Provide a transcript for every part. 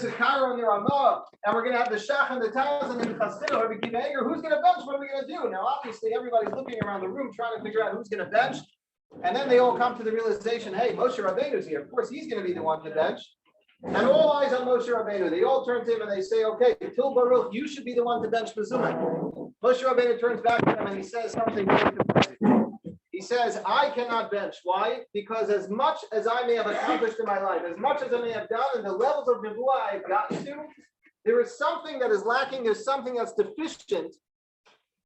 is Cairo and the Ramah, and we're going to have the Shach and the Taz and the Chasker, or the Kivager. Who's going to bench? What are we going to do? Now, obviously, everybody's looking around the room trying to figure out who's going to bench. And then they all come to the realization, hey, Moshe Rabbeinu's here. Of course, he's going to be the one to bench. And all eyes on Moshe Rabbeinu. They all turn to him and they say, okay, Til Baruch, you should be the one to bench Mezuzah. Moshe Rabbeinu turns back to them and he says something very surprising. He says, I cannot bench. Why? Because as much as I may have accomplished in my life, as much as I may have done, and the levels of Nebuah I've gotten to, there is something that is lacking. There's something that's deficient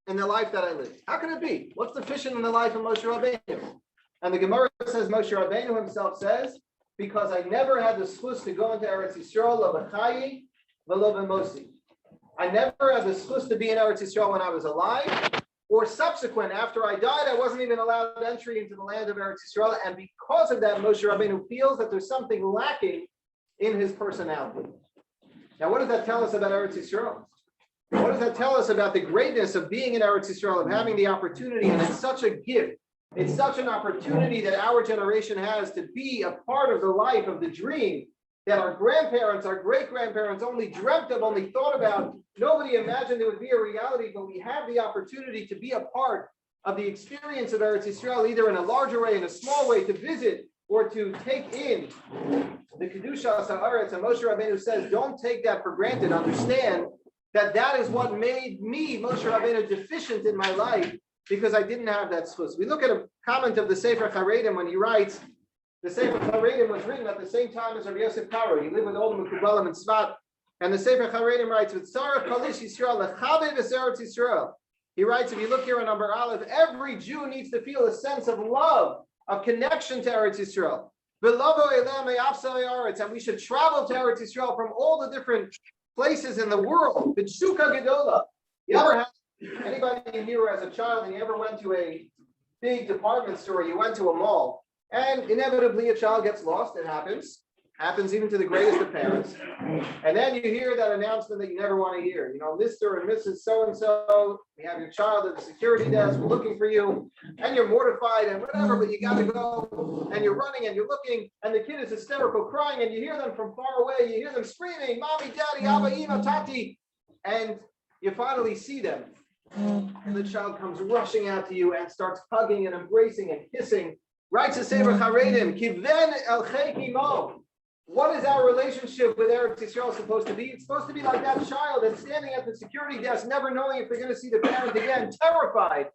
in the life that I live. How can it be? What's deficient in the life of Moshe Rabbeinu? And the Gemara says, Moshe Rabbeinu himself says, because I never had the schus to go into Eretz Yisroel, lo b'chayi, v'lo b'mosi. I never had the schus to be in Eretz Yisroel when I was alive, or subsequent, after I died, I wasn't even allowed entry into the land of Eretz Yisroel, and because of that, Moshe Rabbeinu feels that there's something lacking in his personality. Now, what does that tell us about Eretz Yisroel? What does that tell us about the greatness of being in Eretz Yisroel, of having the opportunity, and it's such a gift. It's such an opportunity that our generation has to be a part of the life of the dream that our grandparents, our great-grandparents only dreamt of, only thought about. Nobody imagined it would be a reality, but we have the opportunity to be a part of the experience of Eretz Yisrael, either in a larger way, in a small way, to visit or to take in the Kedusha Haaretz. And Moshe Rabbeinu says, don't take that for granted. Understand that that is what made me, Moshe Rabbeinu, deficient in my life, because I didn't have that schus. We look at a comment of the Sefer Charedim when he writes, the Sefer Charedim was written at the same time as Rabbi Yosef Karo. He lived with all the Mekubalim in Tzfat. And the Sefer Charedim writes, with Sarah Kalish Yisrael, Lechabe v'Eretz Yisrael. He writes, if you look here on number Aleph, every Jew needs to feel a sense of love, of connection to Eretz Yisrael. And we should travel to Eretz Yisrael from all the different places in the world. B'tshuka gedola. You ever have anybody here as a child and you ever went to a big department store, you went to a mall, and inevitably a child gets lost? It happens even to the greatest of parents. And then you hear that announcement that you never want to hear. You know, Mr. and Mrs. So-and-so, we have your child at the security desk, we're looking for you, and you're mortified and whatever, but you got to go, and you're running and you're looking, and the kid is hysterical crying, and you hear them from far away, you hear them screaming, Mommy, Daddy, Abba, Ema, Tati, and you finally see them. And the child comes rushing out to you and starts hugging and embracing and kissing. Writes the Sefer Charedim, Kiven el Chekimo. What is our relationship with Eretz Yisrael supposed to be? It's supposed to be like that child that's standing at the security desk, never knowing if they're going to see the parent again, terrified.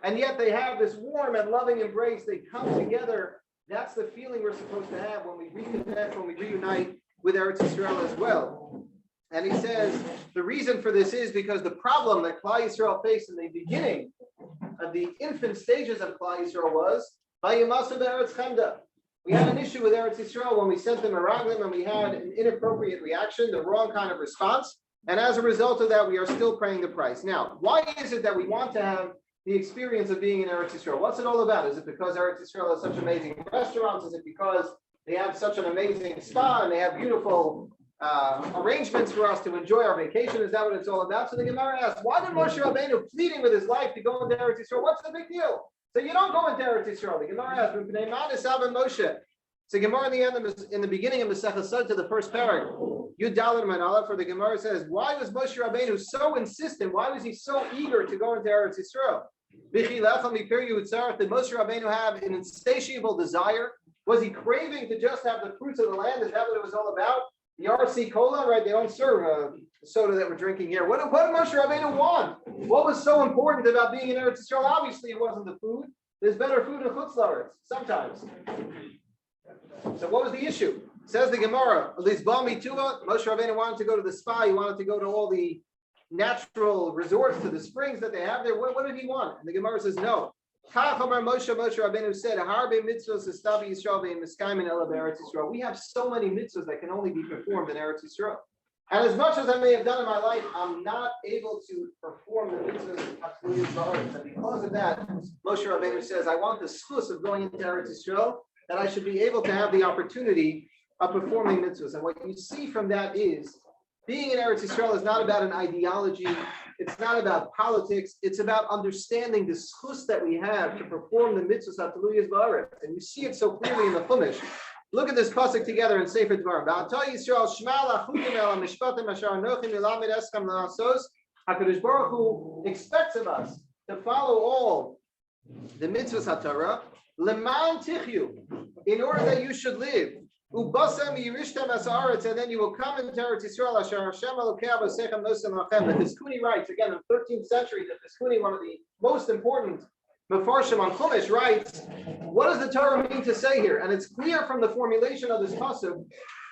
And yet they have this warm and loving embrace. They come together. That's the feeling we're supposed to have when we reconnect, when we reunite with Eretz Yisrael as well. And he says the reason for this is because the problem that Klal Yisrael faced in the beginning of the infant stages of Klal Yisrael was Vayimasa be'eretz chemda. We had an issue with Eretz Yisrael when we sent them a raglim and we had an inappropriate reaction, the wrong kind of response. And as a result of that, we are still paying the price. Now, why is it that we want to have the experience of being in Eretz Yisrael? What's it all about? Is it because Eretz Yisrael has such amazing restaurants? Is it because they have such an amazing spa and they have beautiful arrangements for us to enjoy our vacation? Is that what it's all about? So the Gemara asks, why did Moshe Rabbeinu, pleading with his life to go into Eretz Yisrael? What's the big deal? So you don't go into Eretz Yisrael. The Gemara asks, Bnei Moshe. So Gemara in the beginning of the Sechasot to the first parak, Yud Daled Manala, for the Gemara says, why was Moshe Rabbeinu so insistent? Why was he so eager to go into Eretz Yisrael? Did Moshe Rabbeinu have an insatiable desire? Was he craving to just have the fruits of the land? Is that what it was all about? The RC Cola, right? They don't serve the soda that we're drinking here. What did Moshe Rabbeinu want? What was so important about being in Eretz Yisrael? Obviously, it wasn't the food. There's better food in Chutz sometimes. So what was the issue? Says the Gemara, Moshe Rabbeinu wanted to go to the spa. He wanted to go to all the natural resorts, to the springs that they have there. What did he want? And the Gemara says, no. Moshe Rabbeinu said, we have so many mitzvahs that can only be performed in Eretz Yisrael. And as much as I may have done in my life, I'm not able to perform the mitzvahs. And because of that, Moshe Rabbeinu says, I want the schus of going into Eretz Yisrael, that I should be able to have the opportunity of performing mitzvahs. And what you see from that is, being in Eretz Yisrael is not about an ideology. It's not about politics. It's about understanding the schus that we have to perform the mitzvahs at Telluyas Ba'aretz. And you see it so clearly in the Chumash. Look at this pasuk together in Sefer Dvarim. HaKadosh Baruch Hu expects of us to follow all the mitzvos HaTorah, leman tichyu, in order that you should live. Ubasam yirishtem as haaretz, and then you will come into Eretz Yisrael. Asher Hashem Elokei Avosechem nosem lachem. The Tiskuni writes again in the 13th century. The Tiskuni, one of the most important Mefarshim on Chumash, writes, what does the Torah mean to say here? And it's clear from the formulation of this pasuk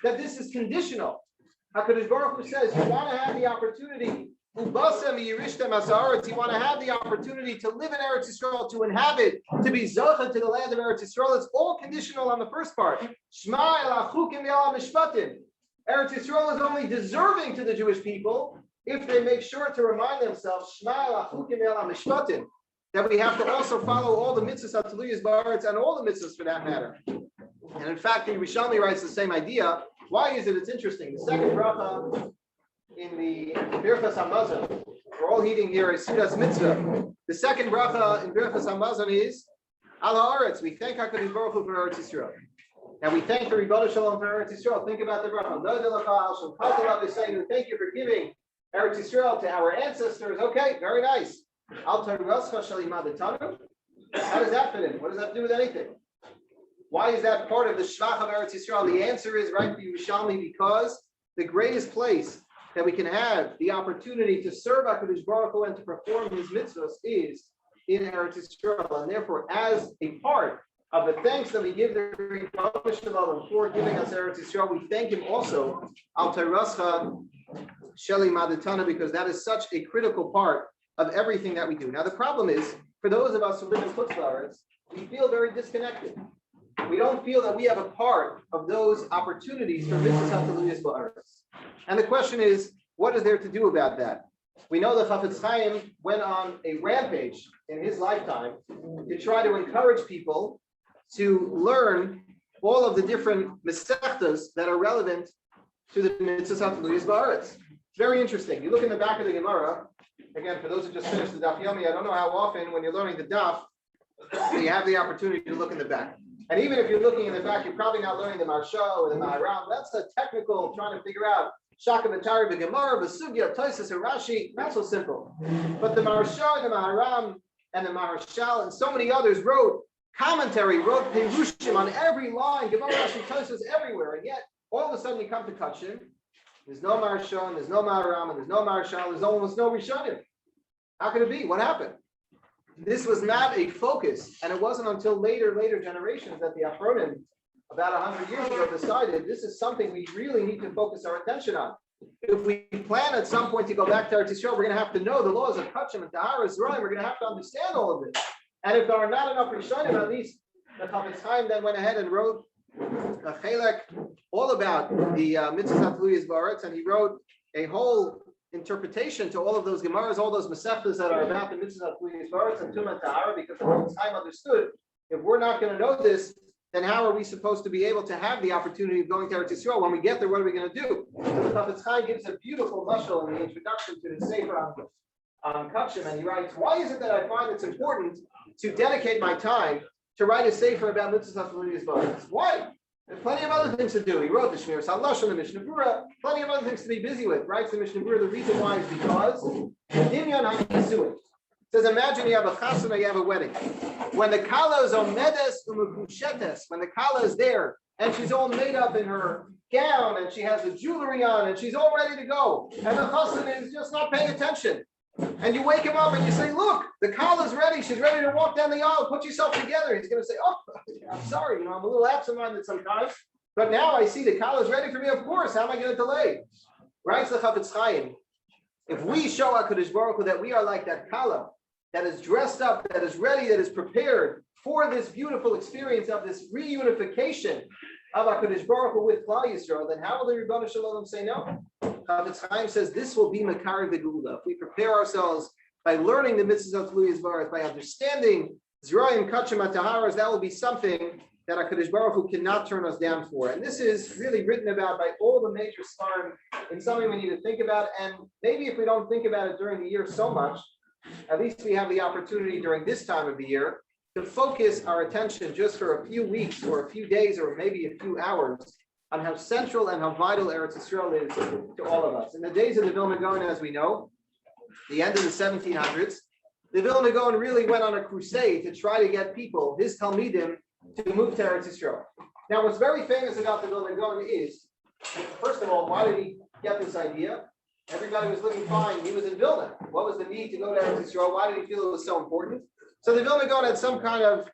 that this is conditional. HaKadosh Baruch Hu says you want to have the opportunity. Ubasam yirishtem as haaretz. You want to have the opportunity to live in Eretz Yisrael, to inhabit, to be zocha to the land of Eretz Yisrael. It's all conditional on the first part. Shema el achukim yal mishpatim. Eretz Yisrael is only deserving to the Jewish people if they make sure to remind themselves Shema el achukim yal mishpatim, that we have to also follow all the mitzvos hataluyos ba'aretz and all the mitzvos for that matter. And in fact, the Yerushalmi writes the same idea. Why is it? It's interesting. The second bracha in the Birchas Hamazon, we're all eating here is Sudas Mitzvah. The second bracha in Birchas Hamazon is Al Haaretz. We thank HaKadosh Baruch Hu for Eretz Yisrael. And we thank the Ribono Shalom for Eretz Yisrael. Think about the bracha. Thank you for giving Eretz Yisrael to our ancestors. Okay, very nice. How does that fit in? What does that do with anything? Why is that part of the Shvach of Eretz Yisrael? The answer is right for Yerushalmi, because the greatest place that we can have the opportunity to serve HaKadosh Baruch Hu and to perform His mitzvos is in Eretz Yisrael, and therefore, as a part of the thanks that we give the Ribono Shalom for giving us Eretz Yisrael, we thank Him also Al Tairascha Sheli Madatana, because that is such a critical part of everything that we do. Now, the problem is, for those of us who live in Chutz, we feel very disconnected. We don't feel that we have a part of those opportunities for mitzvos hataluyos ba'aretz. And the question is, what is there to do about that? We know that Chafetz Chaim went on a rampage in his lifetime to try to encourage people to learn all of the different mesechtas that are relevant to the mitzvos hataluyos ba'aretz. It's very interesting. You look in the back of the Gemara. Again, for those who just finished the Daf Yomi, I don't know how often when you're learning the Daf, you have the opportunity to look in the back. And even if you're looking in the back, you're probably not learning the Maharsha or the Maharam. That's a technical trying to figure out Shaka V'Tari V'Gemara, V'Sugya, Tosfos, and Rashi. Not so simple. But the Maharsha, the Maharam, and the Maharshal, and so many others wrote commentary, wrote Perushim on every line, Gemara, Rashi, Tosfos, everywhere. And yet, all of a sudden, you come to Kachim. There's no Maharsha, and there's no Maharam, and there's no Maharshal. There's almost no Rishonim. How could it be? What happened? This was not a focus, and it wasn't until later generations that the Achronim, about 100 years ago, decided this is something we really need to focus our attention on. If we plan at some point to go back to Eretz Yisrael, we're going to have to know the laws of Kachim and Tahara Zerayim. We're going to have to understand all of this. And if there are not enough Rishonim, at least the Chafetz Chaim then went ahead and wrote a chelek all about the mitzvos hataluyos ba'aretz, and he wrote a whole interpretation to all of those Gemaras, all those Masechtas that are about the mitzvos hataluyos ba'aretz and Tumah Tahara, because the whole time understood, if we're not going to know this, then how are we supposed to be able to have the opportunity of going to Eretz Yisrael? When we get there, what are we going to do? So the Chafetz Chaim gives a beautiful mashal in the introduction to the Sefer on Kachim, and he writes, why is it that I find it's important to dedicate my time to write a Sefer about mitzvos hataluyos ba'aretz? Why? There's plenty of other things to do. He wrote the Shmiras HaLashon, the Mishnah Berurah, plenty of other things to be busy with. Writes the Mishnah Berurah. The reason why is because Dinyan HaNisuin. Says, imagine you have a chasana, you have a wedding. When the kala is omedes u'mekushetes, when the kala is there and she's all made up in her gown and she has the jewelry on and she's all ready to go, and the chasana is just not paying attention. And you wake him up and you say, look, the kala's ready. She's ready to walk down the aisle. Put yourself together. He's going to say, oh, I'm sorry. I'm a little absent-minded sometimes. But now I see the kala's ready for me. Of course. How am I going to delay? Writes the Chafetz Chaim. If we show HaKadosh Baruch Hu that we are like that kala, that is dressed up, that is ready, that is prepared for this beautiful experience of this reunification of HaKadosh Baruch Hu with Klal Yisrael, then how will the Ribono Shalom say no? Chafetz Chaim says this will be Makar V'Gula. If we prepare ourselves by learning the mitzvos hataluyos ba'aretz, by understanding Zerayim, Kachim, and Taharas, that will be something that HaKadosh Baruch Hu cannot turn us down for. And this is really written about by all the major Sfarim. It's something we need to think about. And maybe if we don't think about it during the year so much, at least we have the opportunity during this time of the year to focus our attention just for a few weeks or a few days or maybe a few hours on how central and how vital Eretz Yisrael is to all of us. In the days of the Vilna Gaon, as we know, the end of the 1700s, the Vilna Gaon really went on a crusade to try to get people, his Talmidim, to move to Eretz Yisrael. Now, what's very famous about the Vilna Gaon is, first of all, why did he get this idea? Everybody was living fine. He was in Vilna. What was the need to go to Eretz Yisrael? Why did he feel it was so important? So the Vilna Gaon had some kind of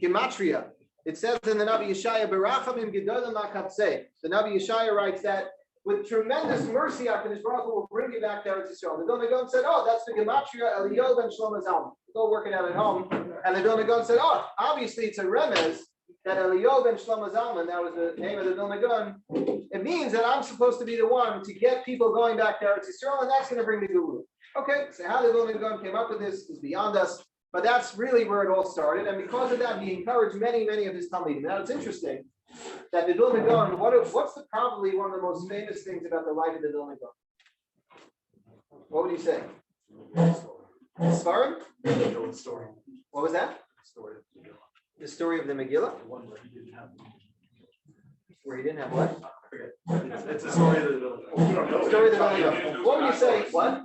gematria. It says in the Navi Yeshaya, "Berachamim gedolim makatzeh." The Navi Yeshaya writes that with tremendous mercy, HaKadosh Baruch Hu will bring you back to Eretz Yisrael. The Vilna Gaon said, "Oh, that's the gematria Eliyahu ben Shlomo Zalman. Go work it out at home." And the Vilna Gaon said, "Oh, obviously it's a remez that Eliyahu ben Shlomo Zalman, that was the name of the Vilna Gaon. It means that I'm supposed to be the one to get people going back to Eretz Yisrael, and that's going to bring the Guru." Okay, so how the Vilna Gaon came up with this is beyond us. But that's really where it all started. And because of that, he encouraged many of his Talmidim. Now, it's interesting that the Vilna Gaon, what's probably one of the most famous things about the life of the Vilna Gaon? What would you say? Svarim? What was that? The story of the Megillah? Where he didn't have what? It's the story of the Vilna. Story of the Vilna Gaon. What would you say? What?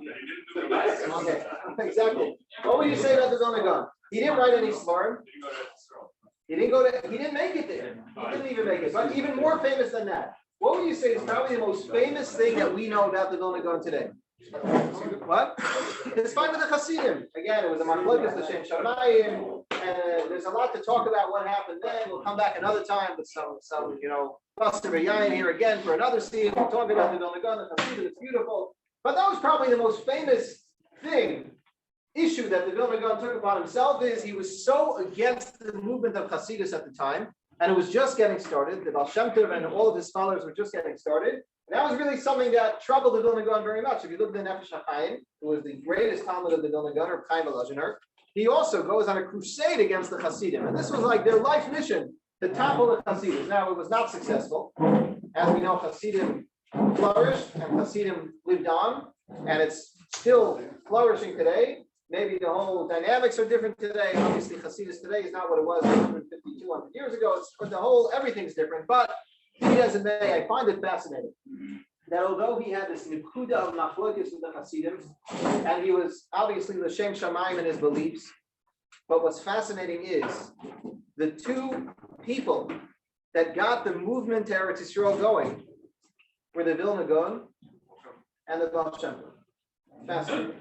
Okay, exactly. What would you say about the Vilna Gaon? He didn't write any Svarim. He didn't make it there. He didn't even make it. But even more famous than that, what would you say is probably the most famous thing that we know about the Vilna Gaon today? What? His fight with the Hasidim. Again, it was a machlokes l'shem shamayim, and there's a lot to talk about what happened then. We'll come back another time with some cluster yayin here again for another scene. We'll talk about the Vilna Gaon, the Hasidim. It's beautiful. But that was probably the most famous issue that the Vilna Gaon took upon himself is he was so against the movement of Hasidus at the time, and it was just getting started. The Baal Shem Tov and all of his scholars were just getting started. And that was really something that troubled the Vilna Gaon very much. If you look at the Nefesh HaChaim, who was the greatest Talmud of the Vilna Gaon, or Chaim Elazar, he also goes on a crusade against the Hasidim. And this was like their life mission, to topple the Hasidim. Now, it was not successful. As we know, Hasidim flourished and Hasidim lived on, and it's still flourishing today. Maybe the whole dynamics are different today. Obviously, Hasidus today is not what it was 150, 200 years ago. Everything's different. But be it as it may, I find it fascinating that although he had this nikuda of machlokes with the Hasidim, and he was obviously l'shem shamayim in his beliefs, but what's fascinating is the two people that got the movement to Eretz Yisrael going were the Vilna Gaon and the Baal Shem Tov. Fascinating.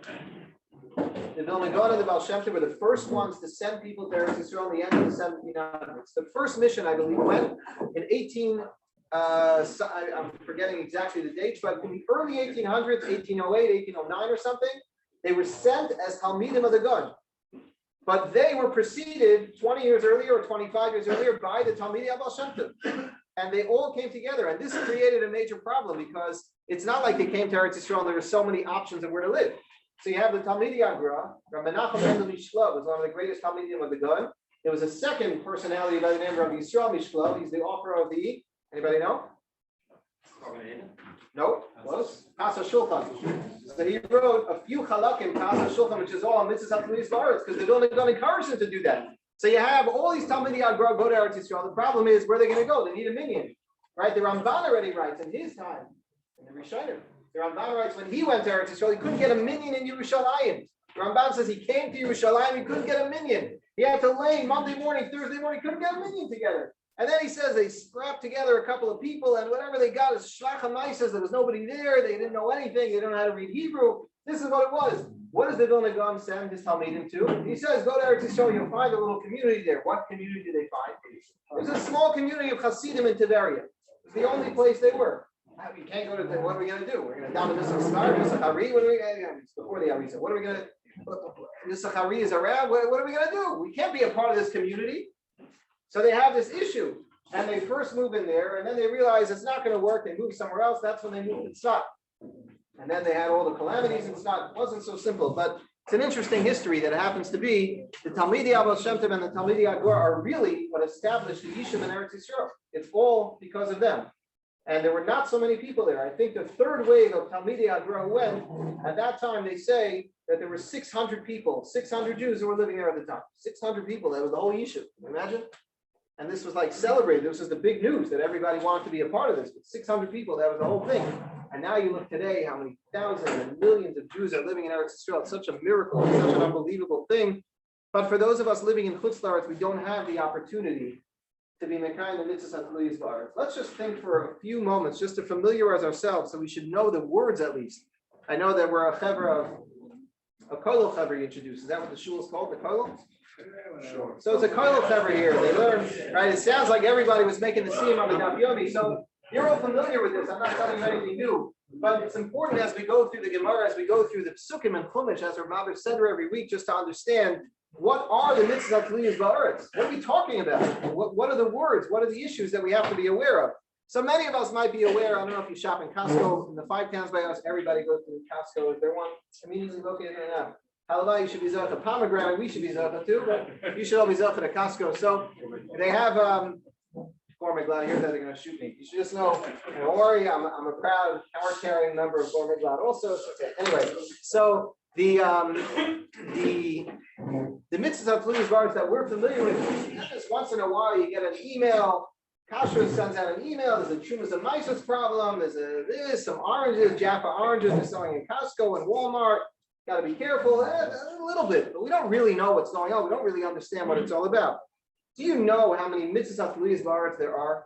The Vilna Gaon and the Baal Shem Tov were the first ones to send people to Eretz Yisrael in the end of the 1700s. The first mission, I believe, went in I'm forgetting exactly the dates, but in the early 1800s, 1808, 1809 or something, they were sent as Talmidim of the Gaon. But they were preceded 20 years earlier or 25 years earlier by the Talmidei Baal Shem Tov. And they all came together. And this created a major problem because it's not like they came to Eretz Yisrael and there were so many options of where to live. So you have the Talmidei Agra, Rabbi Menachem Mendel Mishlo was one of the greatest Talmidim of the Gaon. There was a second personality by the name of Yisroel Mishlo. He's the author of the, anybody know? No? Close? Kasa Shulchan. So he wrote a few halakim, Kasa Shulchan, which is all on Mitzvos Eretz, because they don't encourage him to do that. So you have all these Talmidei Agra go to Eretz Yisrael. The problem is, where are they going to go? They need a minion. Right? The Ramban already writes in his time, in the Rishonim. The Ramban writes when he went to Eretz Yisrael, he couldn't get a minion in Yerushalayim. The Ramban says he came to Yerushalayim, he couldn't get a minion. He had to lay Monday morning, Thursday morning, couldn't get a minion together. And then he says they scrapped together a couple of people, and whatever they got is Shlach HaMaisas. There was nobody there. They didn't know anything. They didn't know how to read Hebrew. This is what it was. What does the Vilna Gaon send his Talmidim to? He says, go to Eretz Yisrael, you'll find a little community there. What community did they find? There's a small community of Hasidim in Tiberia. It's the only place they were. We can't go to what are we going to do? We're going to daven Nusach Star, Nusach Hari. What are we going to do? Before the Arisa. What are we going to do? Nusach Hari is around. What are we going to do? We can't be a part of this community. So they have this issue. And they first move in there, and then they realize it's not going to work. They move somewhere else. That's when they moved to Tzfat. And then they had all the calamities in Tzfat. It wasn't so simple, but it's an interesting history that happens to be the Talmidei Baal Shem Tov and the Talmidei Agra are really what established the Yishuv in Eretz Yisrael. It's all because of them. And there were not so many people there. I think the third wave of Talmidei Hadra went, at that time they say that there were 600 people, 600 Jews who were living there at the time. 600 people, that was the whole yishuv. Can you imagine? And this was like celebrated. This was the big news that everybody wanted to be a part of this. But 600 people, that was the whole thing. And now you look today, how many thousands and millions of Jews are living in Eretz Yisrael. It's such a miracle, it's such an unbelievable thing. But for those of us living in Chutz, we don't have the opportunity to be Mekayim the Mitzvos HaTluyos B'Aretz. Let's just think for a few moments, just to familiarize ourselves, so we should know the words at least. I know that we're a chevra of a kollel chevra you introduced. Is that what the shul is called, the kollel? Sure. So it's a kollel chevra here. They learn, right? It sounds like everybody was making the siyum on the Daf Yomi. So you're all familiar with this. I'm not telling you anything new. But it's important as we go through the Gemara, as we go through the Psukim and Chumash, as our Mother said every week, just to understand what are the Mitzvos HaTluyos B'Aretz? What are we talking about? What are the words? What are the issues that we have to be aware of? So many of us might be aware. I don't know if you shop in Costco, in the 5 towns by us, everybody goes to Costco. Is there one conveniently located there now? Halavai, you should be Zocha. Pomegranate, we should be Zocha too, but you should all be Zocha at Costco. So they have, gourmet glad, I hear that they're going to shoot me. You should just know, don't worry, I'm a proud card-carrying member of gourmet glad also. Okay. Anyway, so the Mitzvos HaTluyos B'Aretz that we're familiar with, just once in a while you get an email, Kashrus sends out an email, there's a Trumas and Mitzvos problem, there's some oranges, Jaffa oranges they're selling in Costco and Walmart, got to be careful, a little bit, but we don't really know what's going on, we don't really understand what it's all about. Do you know how many Mitzvos HaTluyos B'Aretz there are?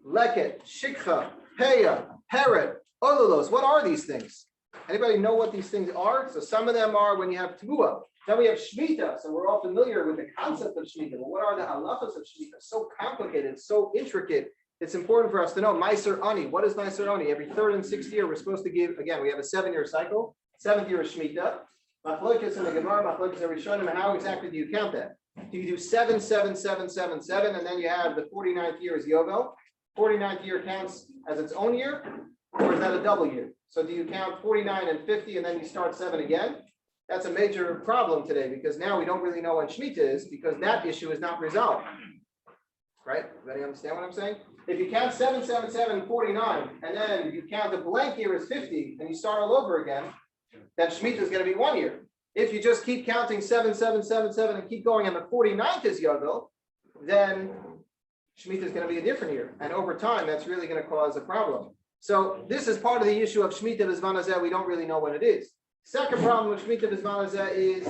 Leket, Shikha, Peya, Heret, Ololos, what are these things? Anybody know what these things are? So some of them are when you have Teruah. Then we have Shemitah. So we're all familiar with the concept of Shemitah. But what are the halachas of Shemitah? So complicated, so intricate. It's important for us to know. Meiser Ani. What is Meiser Ani? Every 3rd and 6th year, we're supposed to give, again, we have a 7-year cycle. 7th year is Shemitah. Machlokes in the Gemara, Machlokes in Rishonim. And how exactly do you count that? Do you do 7, 7, 7, 7, 7, and then you have the 49th year is Yovel? 49th year counts as its own year? Or is that a double year? So do you count 49 and 50 and then you start 7 again? That's a major problem today because now we don't really know when Shemitah is because that issue is not resolved. Right? Everybody understand what I'm saying? If you count 7, 7, 7, 49, and then you count the blank year as 50 and you start all over again, then Shemitah is going to be 1 year. If you just keep counting 7, 7, 7, 7 and keep going and the 49th is Yovel, then Shemitah is going to be a different year. And over time, that's really going to cause a problem. So this is part of the issue of Shemitah B'Zman Hazeh. We don't really know what it is. Second problem with Shemitah B'Zman Hazeh is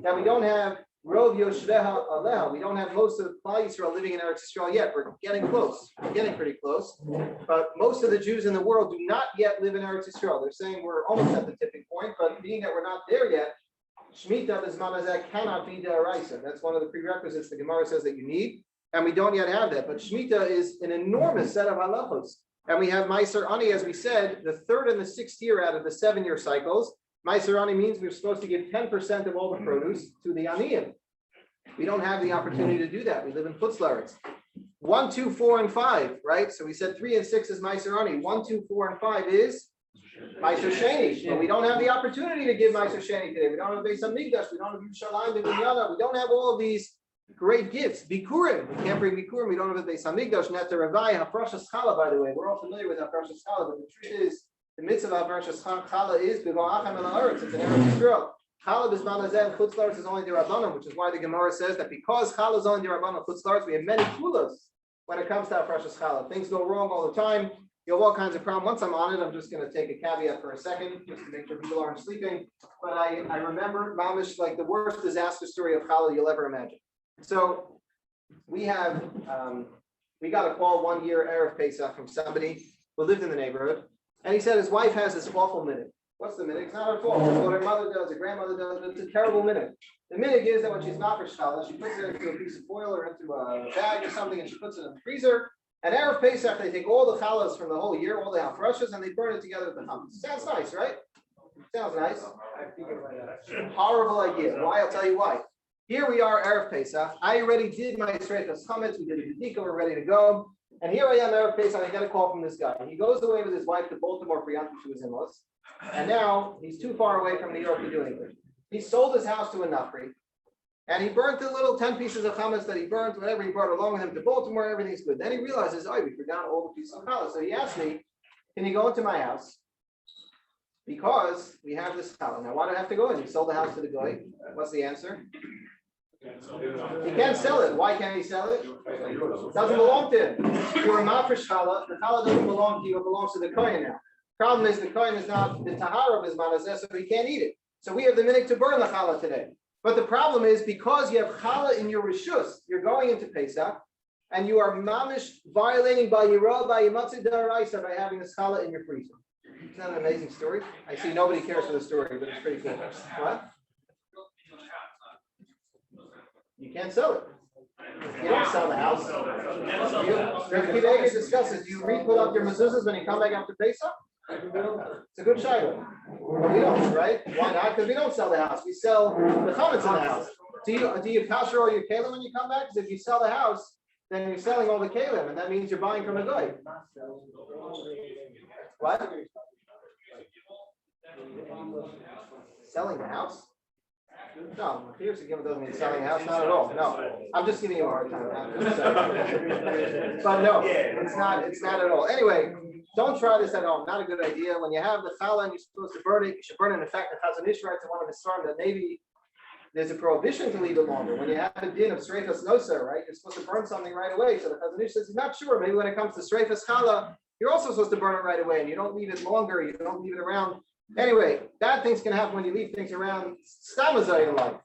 that we don't have Rov Yoshveha Aleha. We don't have most of Klal Yisrael living in Eretz Yisrael yet. We're getting close. We're getting pretty close. But most of the Jews in the world do not yet live in Eretz Yisrael. They're saying we're almost at the tipping point, but being that we're not there yet, Shemitah B'Zman Hazeh cannot be D'Oraisa. That's one of the prerequisites the Gemara says that you need, and we don't yet have that. But Shemitah is an enormous set of halachos. And we have Meiser Ani, as we said, the 3rd and the 6th year out of the 7-year cycles. Meiser Ani means we're supposed to give 10% of all the produce to the Aniyim. We don't have the opportunity to do that. We live in Chutz. 1, 2, 4, and 5, right? So we said 3 and 6 is Meiser Ani. 1, 2, 4, and 5 is Meiser Sheni. But we don't have the opportunity to give Meiser Sheni today. We don't have Beis Hamikdash. We don't have Yerushalayim B'Binyana. We don't have all of these great gifts. Bikurim. We can't bring Bikurim. We don't have a Beis Hamikdash. Neter Ravai. Hafrashas Chala, by the way. We're all familiar with Hafrashas Chala, but the truth is, the mitzvah of Hafrashas Chala is B'Va'achem El Haaretz. It's an Eretz Yisrael. Chala B'Zman Hazeh and Chutz La'aretz is only the Rabbanon, which is why the Gemara says that because Chala is only the Rabbanon, Chutz La'aretz, we have many kulas when it comes to Hafrashas Chala. Things go wrong all the time. You have all kinds of problems. Once I'm on it, I'm just going to take a caveat for a second, just to make sure people aren't sleeping. But I remember, Mamish, like the worst disaster story of Chala you'll ever imagine. So we have, we got a call 1 year, Erev Pesach, from somebody who lived in the neighborhood. And he said his wife has this awful minute. What's the minute? It's not her fault. It's what her mother does, her grandmother does. It's a terrible minute. The minute is that when she's not for Chala, she puts it into a piece of foil or into a bag or something, and she puts it in the freezer. And Erev Pesach, they take all the challahs from the whole year, all the hafrashas, and they burn it together with the hummus. Sounds nice, right? Sounds nice. Horrible idea. Why? I'll tell you why. Here we are, Erev Pesach. I already did my Sreichas Chametz. We did a B'dika. We're ready to go. And here I am, Erev Pesach. I get a call from this guy. He goes away with his wife to Baltimore for Yom Kippur to his in-laws. And now he's too far away from New York to do anything. He sold his house to a Nafri. And he burnt the little 10 pieces of chametz that he burnt, whatever he brought along with him to Baltimore, everything's good. Then he realizes, oh, we forgot all the pieces of challah. So he asked me, can you go into my house? Because we have this challah. Now, why do I have to go in? You sold the house to the guy. What's the answer? He can't sell it. Why can't he sell it? It doesn't belong to him. You're a mafresh challah. The challah doesn't belong to you. It belongs to the kohen now. Problem is the kohen is not the tahara of his manazeh, so he can't eat it. So we have the minhag to burn the challah today. But the problem is because you have challah in your rishus, you're going into Pesach, and you are mamish violating by Yisroel by Yimatzi D'Oraisa by having this challah in your freezer. Isn't that an amazing story? I see nobody cares for the story, but it's pretty cool. What? You can't sell it. You don't sell the house. Rabbi Kiva discusses, do you re-pull up your mezuzahs when you come back after Pesach? It's a good shayla. But we don't, right? Why not? Because we don't sell the house. We sell the chametz in the house. Do you kasher all your kalim when you come back? Because if you sell the house, then you're selling all the kalim, and that means you're buying from a guy. What? Selling the house? No, here's a given doesn't mean selling the house, not at all. No, I'm just giving you a hard time. But no, it's not at all. Anyway, don't try this at home. Not a good idea. When you have the challah and you're supposed to burn it, you should burn it. In fact, the Chazon Ish writes in one of his storm that maybe there's a prohibition to leave it longer. When you have a din of sreifas noser, right, you're supposed to burn something right away. So the Chazon Ish says he's not sure. Maybe when it comes to sreifas challah, you're also supposed to burn it right away, and you don't leave it longer. You don't leave it around. Anyway, bad things can happen when you leave things around. Stamazah in life.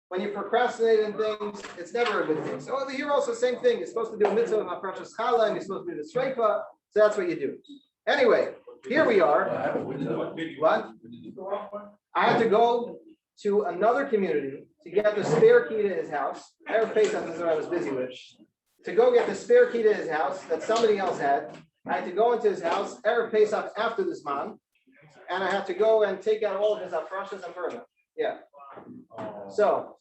When you procrastinate in things, it's never a good thing. So over here also same thing. You're supposed to do a mitzvah of precious challah, and you're supposed to do the shreifa. So that's what you do. Anyway, here we are. What? I had to go to another community to get the spare key to his house. Erev Pesach is what I was busy with. To go get the spare key to his house that somebody else had. I had to go into his house, Erev Pesach after this man. And I have to go and take out all of his afrashas and burn them. Yeah. So,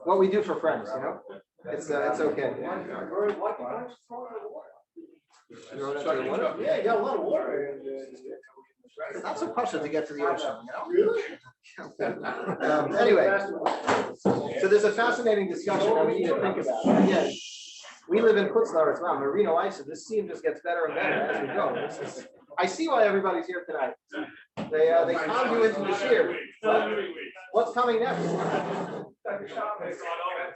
what we do for friends, you know, it's okay. Yeah, you got a lot of water. It's not so partial to get to the ocean, you know. Really? Anyway, so there's a fascinating discussion that we need to think about. Again, we live in Chutz. Wow, Marino Isa. This scene just gets better and better as we go. I see why everybody's here tonight. They calm you into the shear. What's coming next?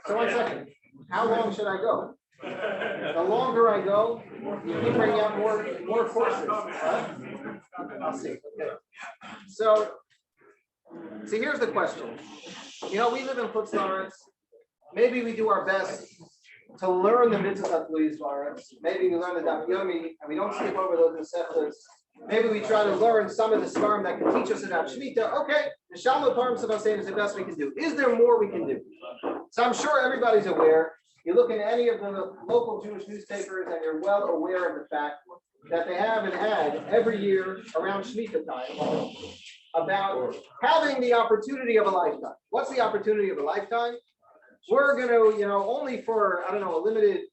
So 1 second. How long should I go? The longer I go, you keep bringing out more courses. Right? I'll see. Okay. So here's the question. You know, we live in Chutz La'aretz. Maybe we do our best to learn the mitzvahs of Yisroel. Maybe we learn the Daf Yomi and we don't skip over those Masechtas. Maybe we try to learn some of the svarim that can teach us about Shemitah. Okay, the Shalom Parim Savasem is the best we can do. Is there more we can do? So I'm sure everybody's aware. You look in any of the local Jewish newspapers and you're well aware of the fact that they have an ad every year around Shemitah time about having the opportunity of a lifetime. What's the opportunity of a lifetime? We're going to, you know, only for, I don't know, a limited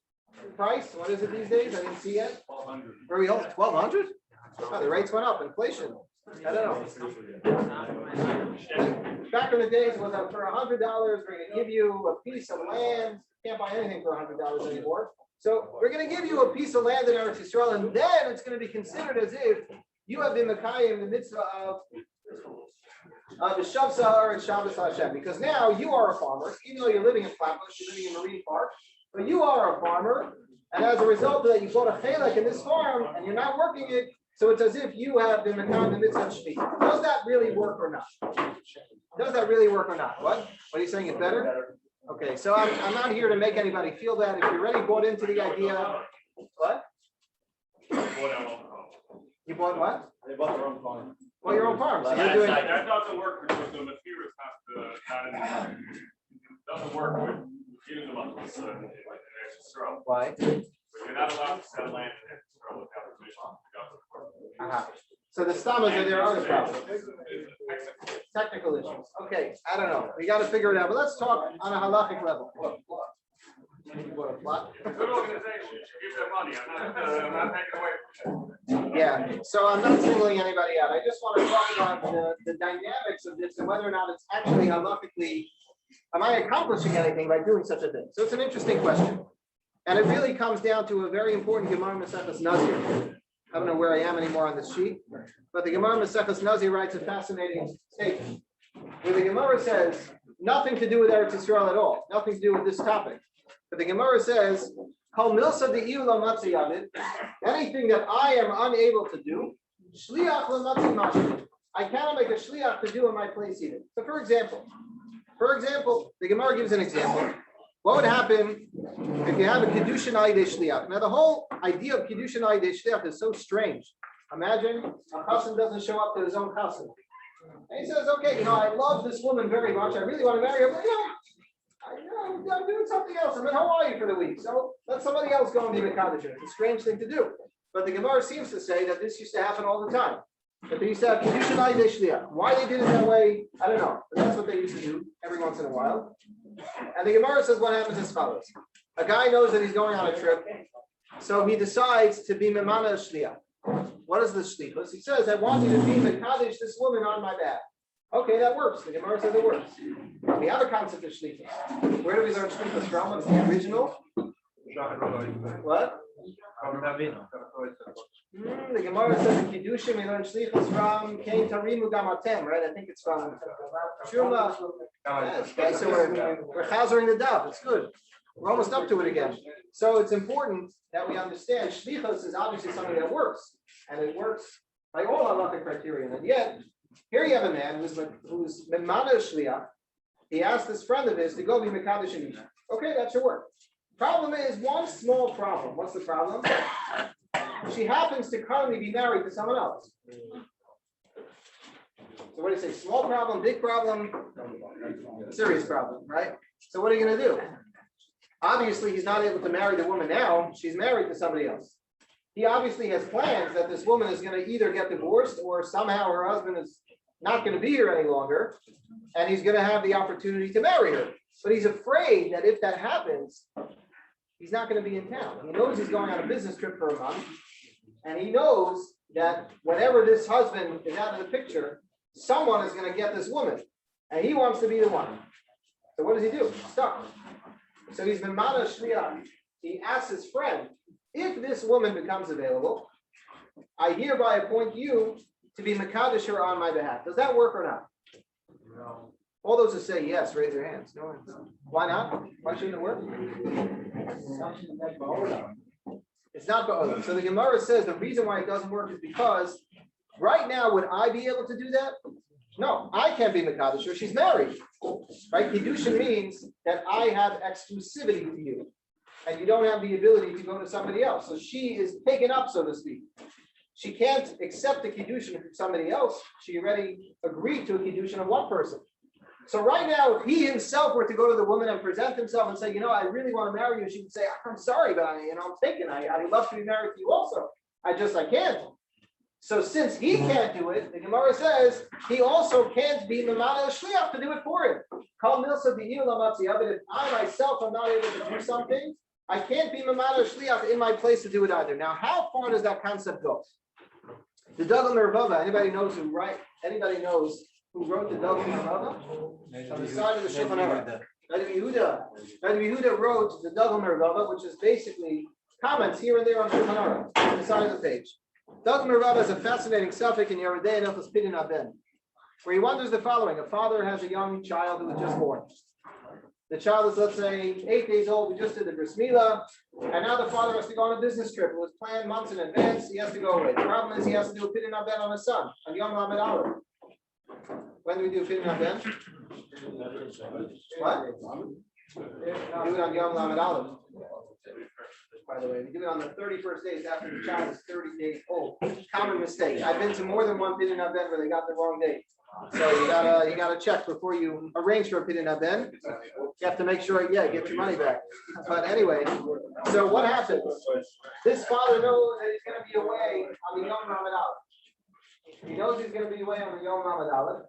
price. What is it these days? I didn't see yet. 1,200. Where are we holding? 1,200? Oh, the rates went up. Inflation. I don't know. Back in the days, it was for $100, we're going to give you a piece of land. Can't buy anything for $100 anymore. So we're going to give you a piece of land in Eretz Yisrael, and then it's going to be considered as if you have been Mekayim the mitzvah of the Shav Sahar and Shabbos Hashem, because now you are a farmer, even though you're living in Flatbush, you're living in Marine Park, but you are a farmer, and as a result of that, you bought a chelek in this farm, and you're not working it, so it's as if you have been Mekayim the mitzvah of Shemitah. Does that really work or not? Does that really work or not? What are you saying? It's better? Okay, so I'm not here to make anybody feel bad. If you're already bought into the idea, what? You bought what? They bought their own farm. Well, your own farm. So you're doing. That doesn't work because the materials have to. Doesn't work with using them on this Yisroel. Why? But you're not allowed to sell land in Yisroel without permission from the government. So the stamas are there are other problems. Technical issues. Okay, I don't know. We got to figure it out. But let's talk on a halachic level. You bought a plot? Good organization. You should give them money. I'm not taking away from you. Yeah. So I'm not singling anybody out. I just want to talk about the dynamics of this and whether or not it's actually halachically Am I accomplishing anything by doing such a thing? So it's an interesting question. And it really comes down to a very important Gemara Maseches Nazir. I don't know where I am anymore on this sheet, but the Gemara Maseches Nazir writes a fascinating statement where the Gemara says nothing to do with Eretz Yisrael at all, nothing to do with this topic. But the Gemara says, Kol milsa de'iu lo matzi yavid, anything that I am unable to do, shliach lo matzi mashli. I cannot make a shliach to do in my place either. So for example, the Gemara gives an example. What would happen if you have a Kiddushin Aidei Shliach? Now, the whole idea of Kiddushin Aidei Shliach is so strange. Imagine a chassan doesn't show up to his own chassan. And he says, okay, I love this woman very much. I really want to marry her, but I'm doing something else. I'm in Hawaii for the week. So let somebody else go and be the Kaddish. It's a strange thing to do. But the Gemara seems to say that this used to happen all the time. That they used to have Kiddushin Aidei Shliach. Why they did it that way, I don't know. But that's what they used to do every once in a while. And the Gemara says what happens as follows. A guy knows that he's going on a trip, so he decides to be Memana Shliach. What is the shlichus? He says, I want you to be Mekadesh this woman on my back. Okay, that works. The Gemara says it works. We have a concept of shlichus. Where do we learn shlichus from? What's the original? What? The Gemara says in Kiddushin we learn shlichus from Kein Tarimu Gamatem, right? I think it's from Shuma. Yes, okay, so we're chazering the daf. It's good. We're almost up to it again. So it's important that we understand shlichus is obviously something that works, and it works by all halachic criteria. And yet, here you have a man who's memana shliach. He asked this friend of his to go be mekadesh in Isha. Okay, that should work. Problem is one small problem. What's the problem? She happens to currently be married to someone else. So what do you say? Small problem, big problem, serious problem, right? So what are you going to do? Obviously, he's not able to marry the woman now. She's married to somebody else. He obviously has plans that this woman is going to either get divorced or somehow her husband is not going to be here any longer, and he's going to have the opportunity to marry her. But he's afraid that if that happens, he's not going to be in town. He knows he's going on a business trip for a month, and he knows that whenever this husband is out of the picture, someone is going to get this woman, and he wants to be the one. So what does he do? He's stuck. So he's been Mana Shliach. He asks his friend, if this woman becomes available, I hereby appoint you to be Mekadesh her on my behalf. Does that work or not? No. All those who say yes, raise their hands. No. Why not? Why shouldn't it work? It's not Ba'olam. So the Gemara says the reason why it doesn't work is because right now, would I be able to do that? No, I can't be Mekadesh her. She's married. Right? Kiddushin means that I have exclusivity to you. And you don't have the ability to go to somebody else. So she is taken up, so to speak. She can't accept a Kiddushin from somebody else. She already agreed to a Kiddushin of one person. So right now, if he himself were to go to the woman and present himself and say, I really want to marry you, she would say, I'm sorry, but I'm taken. I'd love to be married to you also. I can't. So since he can't do it, the Gemara says he also can't be Memana Shliach to do it for him. Kol milsa de'iu lo matzi yavid. If I myself am not able to do something, I can't be Memana Shliach in my place to do it either. Now, how far does that concept go? The Dagul Mervava. Anybody knows who wrote the Dagul Mervava? On the side of the Shulchan Aruch. Rabbi Yehuda wrote the Dagul Mervava, which is basically comments here and there on Shulchan Aruch on the side of the page. Dagul Mervava is a fascinating suffix in Yeridei and Elchos Pidin Aben, where he wonders the following: a father has a young child who was just born. The child is, let's say, 8 days old. We just did the bris milah, and now the father has to go on a business trip. It was planned months in advance. He has to go away. The problem is he has to do a pidin aben on his son, on Yom Lamed Aleph. When do we do pidin aben? What? We do it on Yom Lamed Aleph. By the way, we do it on the 31st days after the child is 30 days old. Common mistake. I've been to more than one pidin aben where they got the wrong date. So you gotta check before you arrange for a pidin aben. You have to make sure, get your money back. But anyway, so what happens? This father knows that he's going to be away on the Yom Lamed Aleph. He knows he's going to be away on the Yom Lamed Aleph,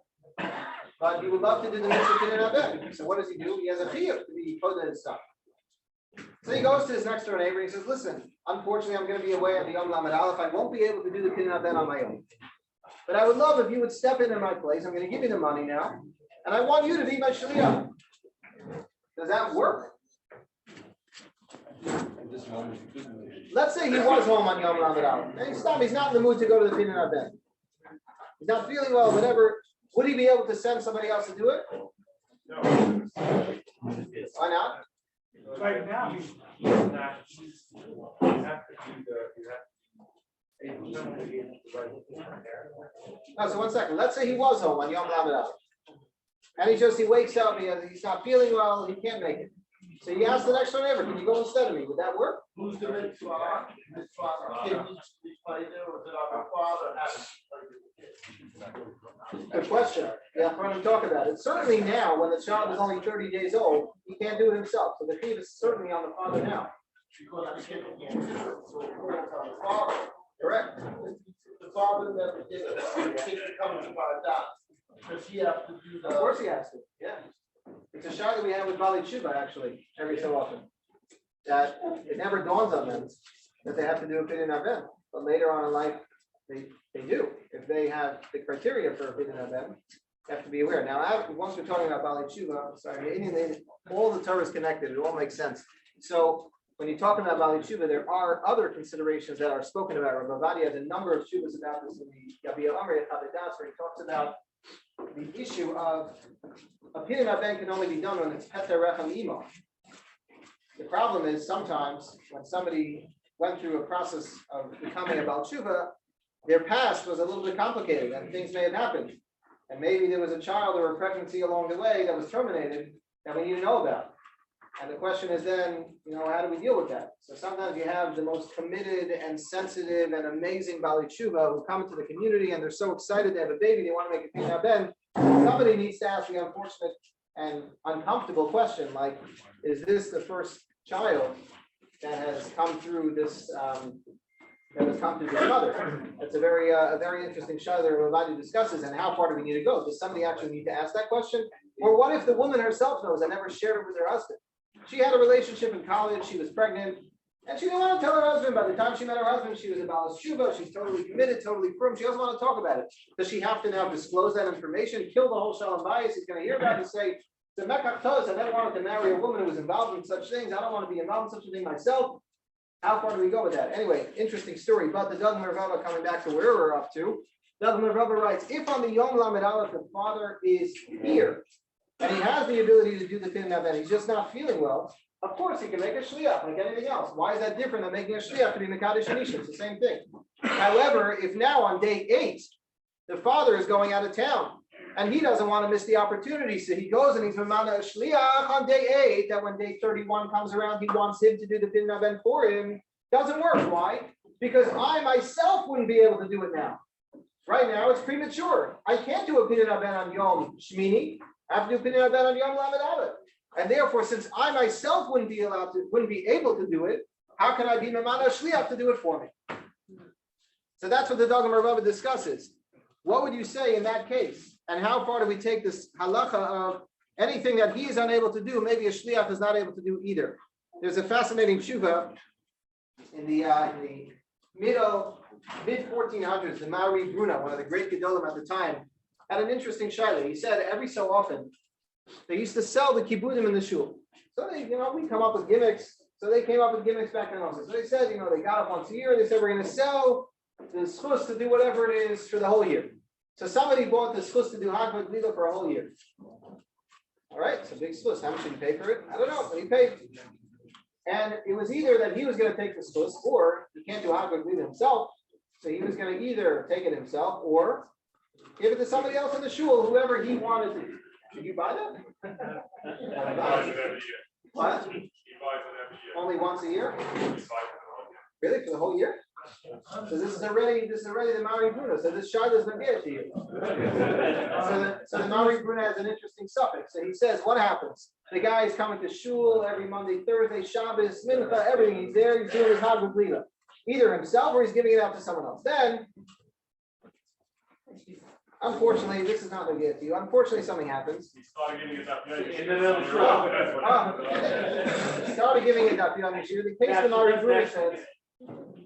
but he would love to do the mitzvah pidin aben. So what does he do? He has a chiyuv to be put in his stuff. So he goes to his next door neighbor and he says, listen, unfortunately, I'm going to be away on the Yom Lamed Aleph. I won't be able to do the pidin aben on my own. But I would love if you would step into my place. I'm going to give you the money now, and I want you to be my shliach. Does that work? Let's say he was home on Yom Ramadan. And he's not in the mood to go to the Pidyon HaBen. He's not feeling well, whatever. Would he be able to send somebody else to do it? No. Why not? Right now, he's not, you have to do Oh, so 1 second. Let's say he was home on Yom Ramadan. And he wakes up, he's not feeling well, he can't make it. So he asks the next door neighbor, can you go instead of me? Would that work? Who's the mitzvah? Kid needs to be played there, or did our father have? Good question. Yeah, we're going to talk about it. Certainly now, when the child is only 30 days old, he can't do it himself. So the kid is certainly on the father now. Because the kid can't do it, so according to the father. Correct. The father never did it, the kid comes to our dad. Does he have to do Of course he has to. Yeah. It's a shot that we have with Bali Tshuva actually, every so often. That it never dawns on them that they have to do a Pidyon HaBen. But later on in life, they do. If they have the criteria for a Pidyon HaBen, they have to be aware. Now, once we're talking about Bali Tshuva, all the Torah is connected. It all makes sense. So when you talk about Bali Tshuva, there are other considerations that are spoken about. Rabbi Ovadia has a number of Tshuvas about this in the Yabiyah Amri at Chavedas, where he talks about the issue of a Pidyon HaBen can only be done when it's Heter Rechem Imo. The problem is sometimes when somebody went through a process of becoming a Baal Tshuva, their past was a little bit complicated and things may have happened. And maybe there was a child or a pregnancy along the way that was terminated that we need to know about. And the question is then, how do we deal with that? So sometimes you have the most committed and sensitive and amazing Bali Tshuva who come into the community and they're so excited to have a baby, they want to make a Pidyon HaBen. Somebody needs to ask the unfortunate and uncomfortable question, like, is this the first child that has come through this, mother? That's a very interesting shayla that Ravadi discusses, and how far do we need to go? Does somebody actually need to ask that question? Or what if the woman herself knows and never shared it with her husband? She had a relationship in college, she was pregnant, and she didn't want to tell her husband. By the time she met her husband, she was a Baal Tshuva, she's totally committed, totally firm. She doesn't want to talk about it. Does she have to now disclose that information, kill the whole Shalom Bayis? He's going to hear about it and say, the Mekach Toz, I never wanted to marry a woman who was involved in such things. I don't want to be involved in such a thing myself. How far do we go with that? Anyway, interesting story. But the Dagmar Rava, coming back to where we're up to, Dagmar Rava writes, if on the Yom Lamed Aleph the father is here, and he has the ability to do the Pidyon HaBen, he's just not feeling well, of course he can make a shliach like anything else. Why is that different than making a shliach to be Mekadesh and Isha? It's the same thing. However, if now on day 8, the father is going out of town, and he doesn't want to miss the opportunity, so he goes and he's Mamana a shliach on day 8, that when day 31 comes around, he wants him to do the Pidyon HaBen for him. Doesn't work. Why? Because I myself wouldn't be able to do it now. Right now, it's premature. I can't do a Pidyon HaBen on Yom Shmini. I have to do Pidyon HaBen on Yom Lamed Aleph. And therefore, since I myself wouldn't be able to do it, how can I be Mamana Shliach to do it for me? So that's what the Dagmar Rava discusses. What would you say in that case? And how far do we take this halacha of anything that he is unable to do, maybe a Shliach is not able to do either? There's a fascinating tshuva in the mid-1400s, the Maori Bruna, one of the great Gedolim at the time, had an interesting shayla. He said every so often, they used to sell the kibudim in the shul. So they, we come up with gimmicks. So they came up with gimmicks back then also. So they said, they got up once a year. They said, we're going to sell the schus to do whatever it is for the whole year. So somebody bought the schus to do hagvad lila for a whole year. All right, so big schus. How much did he pay for it? I don't know, but he paid. And it was either that he was going to take the schus, or he can't do hagvad lila himself. So he was going to either take it himself or give it to somebody else in the shul, whoever he wanted to. Did you buy that? He buys it every year. What? He buys it every year. Only once a year? He buys it every year. Really? For the whole year? So this is already the Maori Bruna. So this shayla is going to get it to you. So the Maori Bruna has an interesting suffix. So he says, what happens? The guy is coming to shul every Monday, Thursday, Shabbos, Mincha, everything. He's there. He's doing his hagvad lila, either himself or he's giving it out to someone else. Then, unfortunately, this is not going to get to you. Unfortunately, something happens. He started giving it up. He started giving it up.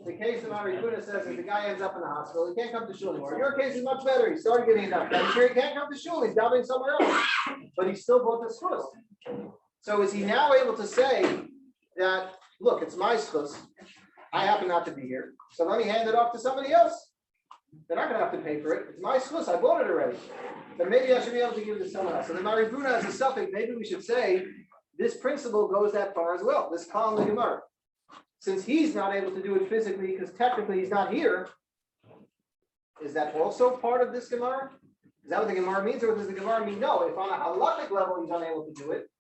The case the Maori Bruna says is the guy ends up in the hospital. He can't come to shul anymore. Your case is much better. He started giving it up. He can't come to shul. He's davening somewhere else, but he still bought the schus. So is he now able to say that, look, it's my schus, I happen not to be here, so let me hand it off to somebody else? They're not gonna have to pay for it. It's my schus, I bought it already. Then maybe I should be able to give it to someone else. So the Maribuna as a suffix, maybe we should say this principle goes that far as well, this Kal Gemara. Since he's not able to do it physically, because technically he's not here, is that also part of this Gemara? Is that what the Gemara means, or does the Gemara mean no? If on a halakhic level he's unable to do it,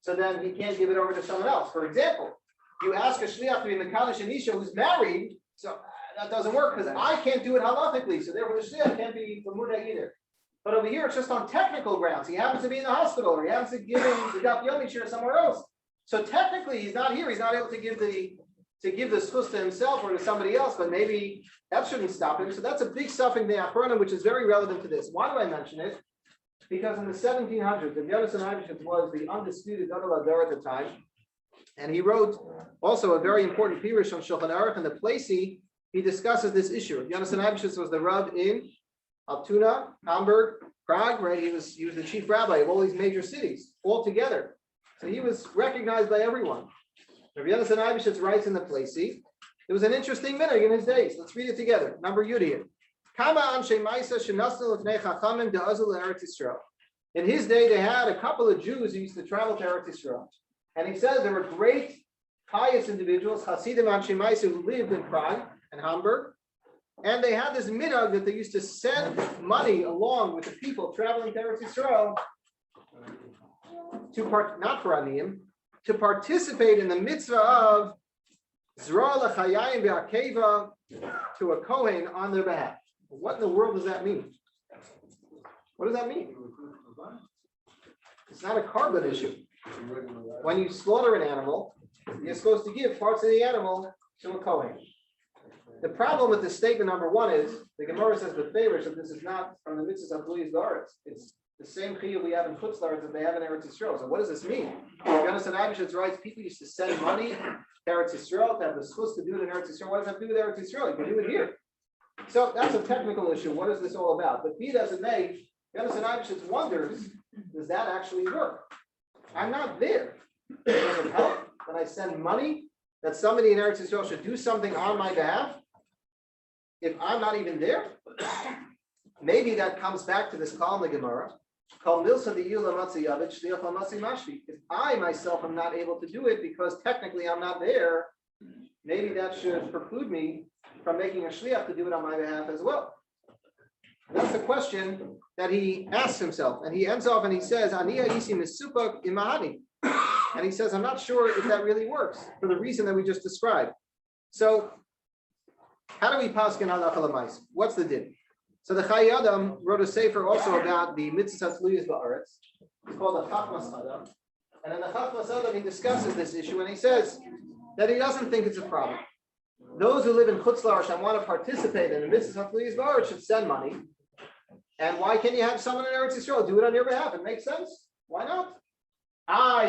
so then he can't give it over to someone else. For example, you ask a shliach to be mekadosh an isha who's married, so that doesn't work because I can't do it halakhically, so therefore the shliach can't be lamuda either. But over here, it's just on technical grounds. He happens to be in the hospital, or he happens to give him the daf yomi share somewhere else. So technically, he's not here. He's not able to give the schus to himself or to somebody else. But maybe that shouldn't stop him. So that's a big stuff in the Achronim, which is very relevant to this. Why do I mention it? Because in the 1700s, the Yonasan Eibishitz was the undisputed Gadol Hador at the time, and he wrote also a very important pirush on Shulchan Aruch, and the place he discusses this issue. Yonasan Eibishitz was the Rav in Altoona, Hamburg, Prague, right? He was the chief rabbi of all these major cities all together. So he was recognized by everyone. Rabbi Yonasan Eibishitz writes in the Placey, it was an interesting minhag in his days. Let's read it together. Number Yudiyah. In his day, they had a couple of Jews who used to travel to Eretz Yisroel. And he says there were great, pious individuals, Hasidim Anshe Maisa, who lived in Prague and Hamburg. And they had this minhag that they used to send money along with the people traveling to Eretz Yisroel not for aniyim, to participate in the mitzvah of Zra l'chayayim ve'akeva to a Kohen on their behalf. What in the world does that mean? What does that mean? It's not a carbon issue. When you slaughter an animal, you're supposed to give parts of the animal to a Kohen. The problem with this statement number one is the Gemara says with favors that this is not from the Mitzvos of Eretz. It's the same chiyuv we have in Chutz that they have in Eretz Yisroel. So what does this mean? Yonasan Eibishitz writes people used to send money to Eretz Yisroel to have the schus to do it in Eretz Yisroel. What does that do with Eretz Yisroel? You can do it here. So that's a technical issue. What is this all about? But be it as it may, Yonasan Eibishitz wonders, does that actually work? I'm not there. Does it help when I send money that somebody in Eretz Yisroel should do something on my behalf? If I'm not even there, maybe that comes back to this call in the Gemara. If I myself am not able to do it because technically I'm not there, maybe that should preclude me from making a shliach to do it on my behalf as well. And that's the question that he asks himself, and he ends off and he says, and he says, I'm not sure if that really works for the reason that we just described. So how do we paskin halacha l'mais? What's the din? So the Chai Adam wrote a sefer also about the Mitzvos Tluyos Ba'aretz. It's called the Chachmas Adam. And in the Chachmas Adam, he discusses this issue and he says that he doesn't think it's a problem. Those who live in Chutz La'aretz and want to participate in the Mitzvos Tluyos Ba'aretz should send money. And why can't you have someone in Eretz Yisrael do it on your behalf? It makes sense. Why not?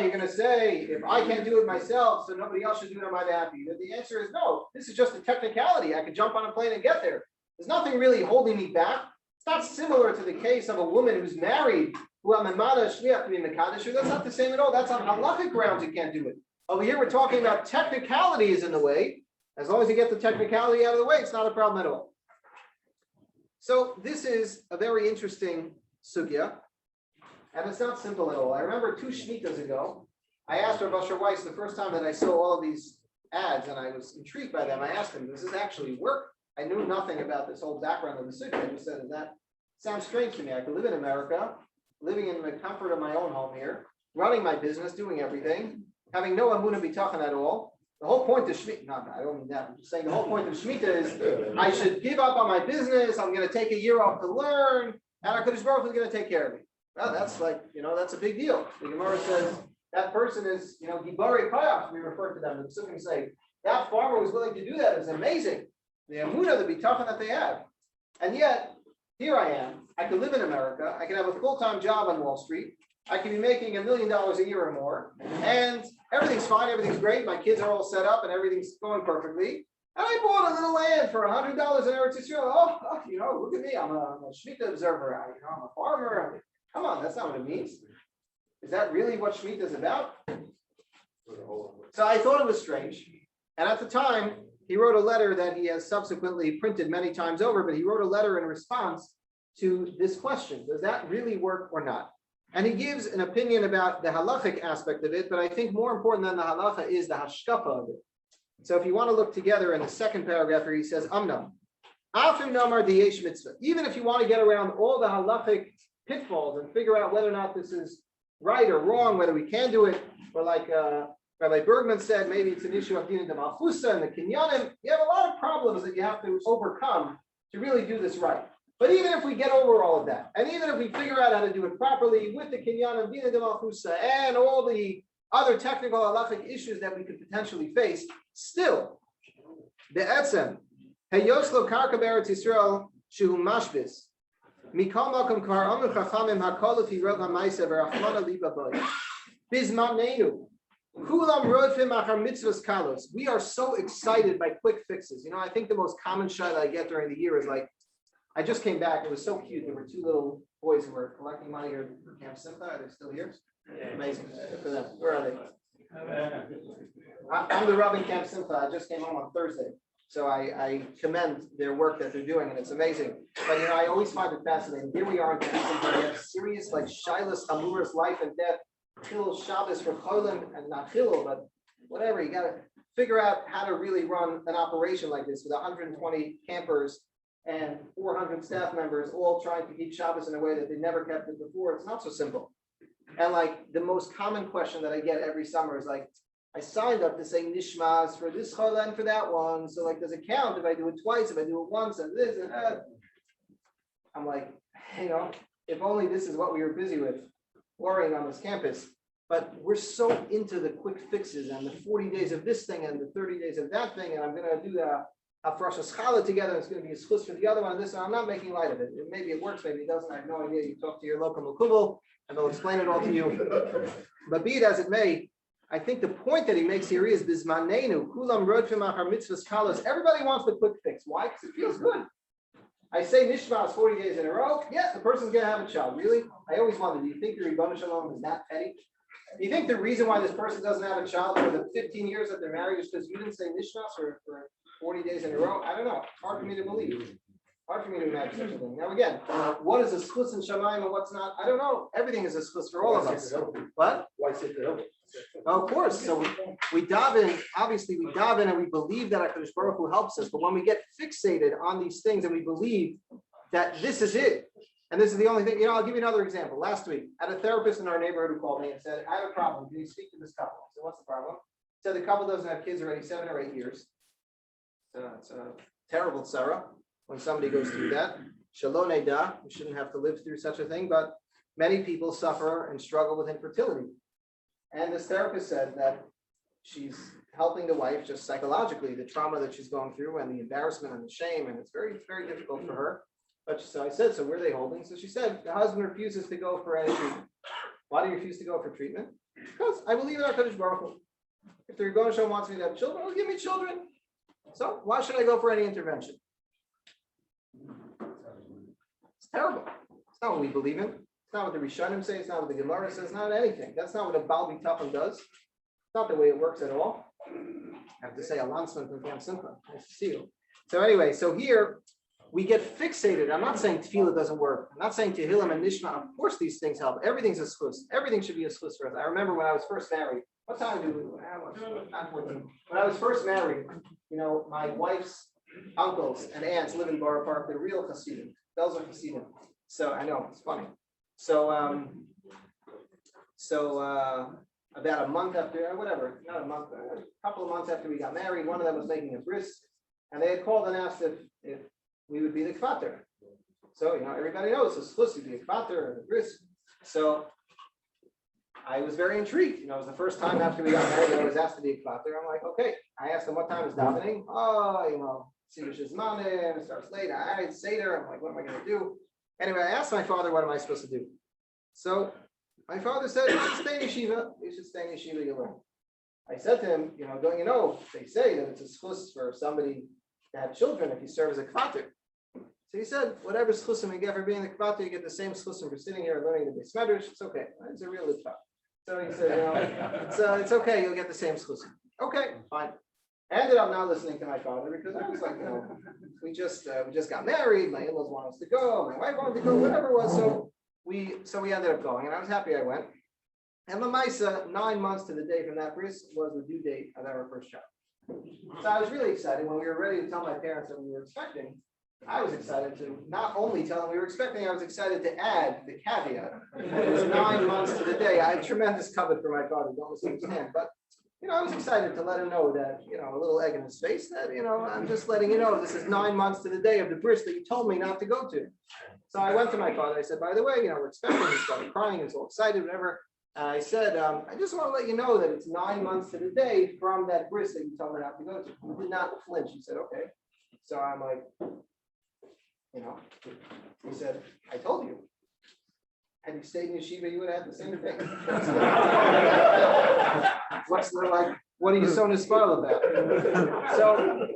You're going to say, if I can't do it myself, so nobody else should do it on my behalf either. The answer is no. This is just a technicality. I could jump on a plane and get there. There's nothing really holding me back. It's not similar to the case of a woman who's married, who amemada shliach to be mekadosh. That's not the same at all. That's on halachic grounds you can't do it. Over here, we're talking about technicalities in the way. As long as you get the technicality out of the way, it's not a problem at all. So this is a very interesting sugya. And it's not simple at all. I remember 2 Shmitas ago, I asked Rav Asher Weiss the first time that I saw all of these ads and I was intrigued by them. I asked him, does this actually work? I knew nothing about this whole background of the sugya. I just said, that sounds strange to me. I could live in America, living in the comfort of my own home here, running my business, doing everything, having no amunah bitachon at all. The whole point of Shemitah, no, I don't mean that. I'm just saying the whole point of Shemitah is I should give up on my business. I'm going to take a year off to learn, and HaKadosh Baruch Hu is going to take care of me. Well, that's like, that's a big deal. The Gemara says that person is, Gibarei Kayach, we refer to them. The Psukim say that farmer was willing to do that. It's amazing. The amunah, the bitachon that they have. And yet, here I am. I could live in America. I can have a full-time job on Wall Street. I can be making $1 million a year or more. And everything's fine. Everything's great. My kids are all set up and everything's going perfectly. And I bought a little land for $100 in Eretz Yisrael. Look at me. I'm a Shemitah observer. I'm a farmer. Come on, that's not what it means. Is that really what Shemitah is about? So I thought it was strange. And at the time, he wrote a letter that he has subsequently printed many times over, but he wrote a letter in response to this question. Does that really work or not? And he gives an opinion about the halachic aspect of it, but I think more important than the halacha is the hashkafa of it. So if you want to look together in the second paragraph where he says, Amnam, Afim Namar Diyesh Mitzvah. Even if you want to get around all the halachic pitfalls and figure out whether or not this is right or wrong, whether we can do it, or like Rabbi Bergman said, maybe it's an issue of Dina de Malchusa and the Kinyanim. You have a lot of problems that you have to overcome to really do this right. But even if we get over all of that, and even if we figure out how to do it properly with the Kinyanim, Dina de Malchusa, and all the other technical halachic issues that we could potentially face, still, the Etzem, Heyoslo Karka Eretz Yisroel Shuhu Mashbis. Mikal Malkum Kvar Amru Chachamim Hakol Fi Rov HaMaisa V'Rachmana Liba Boy. Bizmanenu. Kulam Rodfim Achar Mitzvos Kalos. We are so excited by quick fixes. You know, I think the most common shot I get during the year is like, I just came back. It was so cute. There were two little boys who were collecting money here for Camp Simcha. Are they still here? Amazing. Good for them. Where are they? I'm the Rabbi in Camp Simcha. I just came home on Thursday. So I commend their work that they're doing, and it's amazing. But, you know, I always find it fascinating. Here we are in Camp Simcha. We have serious, like, Shilas Hamuras, life and death, Chil Shabbos for Cholim, and not Chil, but whatever. You got to figure out how to really run an operation like this with 120 campers and 400 staff members all trying to keep Shabbos in a way that they never kept it before. It's not so simple. And like the most common question that I get every summer is like, I signed up to say nishmas for this chala and for that one. So like, does it count if I do it twice, if I do it once, and this and that? I'm like, you know, if only this is what we were busy with, worrying on this campus. But we're so into the quick fixes and the 40 days of this thing and the 30 days of that thing, and I'm going to do the Afrasha Schala together. It's going to be a schus for the other one. This one, I'm not making light of it. Maybe it works, maybe it doesn't. I have no idea. You talk to your local mukubal, and they'll explain it all to you. But be it as it may, I think the point that he makes here is Bizmanenu, Kulam Rodfim Achar Mitzvos Kalos. Everybody wants the quick fix. Why? Because it feels good. I say Nishmas 40 days in a row. Yeah, the person's going to have a child. Really? I always wonder, do you think the Ribbon Shalom is that petty? Do you think the reason why this person doesn't have a child for the 15 years that they're married is because you didn't say Nishmas for 40 days in a row? I don't know. It's hard for me to believe. Hard for me to imagine such a thing. Now again, what is a schus in Shamayim and what's not? I don't know. Everything is a schus for all of us. What? Why sit there? Of course. So we dive in, obviously we dive in and we believe that HaKadosh Baruch Hu helps us. But when we get fixated on these things and we believe that this is it, and this is the only thing, you know, I'll give you another example. Last week, I had a therapist in our neighborhood who called me and said, I have a problem. Can you speak to this couple? So what's the problem? He said the couple doesn't have kids already 7 or 8 years. It's a terrible tzara when somebody goes through that. Shalom Neda, we shouldn't have to live through such a thing, but many people suffer and struggle with infertility. And this therapist said that she's helping the wife just psychologically, the trauma that she's going through and the embarrassment and the shame, and it's very, very difficult for her. But so I said, so where are they holding? So she said, the husband refuses to go for any treatment. Why do you refuse to go for treatment? Because I believe in HaKadosh Baruch Hu. If the Rebbeinu Shalom wants me to have children, he'll give me children. So why should I go for any intervention? It's terrible. It's not what we believe in. It's not what the Rishonim say. It's not what the Gemara says. Not anything. That's not what a Baal B'Tachon does. It's not the way it works at all. I have to say, a lansman from Camp Simcha. Nice to see you. So anyway, so here we get fixated. I'm not saying tefillah doesn't work. I'm not saying tehillim and nishma. Of course, these things help. Everything's a schus. Everything should be a schus for us. I remember when I was first married. What time do we? When I was first married, you know, my wife's uncles and aunts live in Borough Park. They're real Hasidim. Those are Hasidim. So I know it's funny. So about a month after, whatever, not a month, a couple of months after we got married, one of them was making a bris, and they had called and asked if we would be the kvater. So, you know, everybody knows it's supposed to be a kvater and a bris. So I was very intrigued. You know, it was the first time after we got married that I was asked to be a kvater. I'm like, okay. I asked them what time is davening. Oh, you know, it starts late. I Seder. I'm like, what am I going to do? Anyway, I asked my father, what am I supposed to do? So my father said, you should stay in yeshiva. You should stay in yeshiva, you learn. I said to him, you know, don't you know, they say that it's a schus for somebody to have children if you serve as a kvater. So he said, whatever schusim you get for being the kvater, you get the same schusim for sitting here and learning the Beis Medrash. It's okay. It's a real mitzvah. So he said, it's okay, you'll get the same schus. Okay, fine. I ended up not listening to my father because I was like, we just got married, my in-laws wanted us to go, my wife wanted to go, whatever it was. So we ended up going, and I was happy I went. And Lamaisa, 9 months to the day from that bris was the due date of our first child. So I was really excited when we were ready to tell my parents that we were expecting. I was excited to not only tell them we were expecting, I was excited to add the caveat. It was 9 months to the day. I had tremendous covet for my father, don't misunderstand. But I was excited to let him know that, a little egg in his face that, I'm just letting you know this is 9 months to the day of the bris that you told me not to go to. So I went to my father. I said, by the way, we're expecting. He started crying. He was all excited, whatever. And I said, I just want to let you know that it's 9 months to the day from that bris that you told me not to go to. He did not flinch. He said, okay. So I'm like, he said, I told you. Had you stayed in yeshiva, you would have had the same thing. What are you so nisparl about? So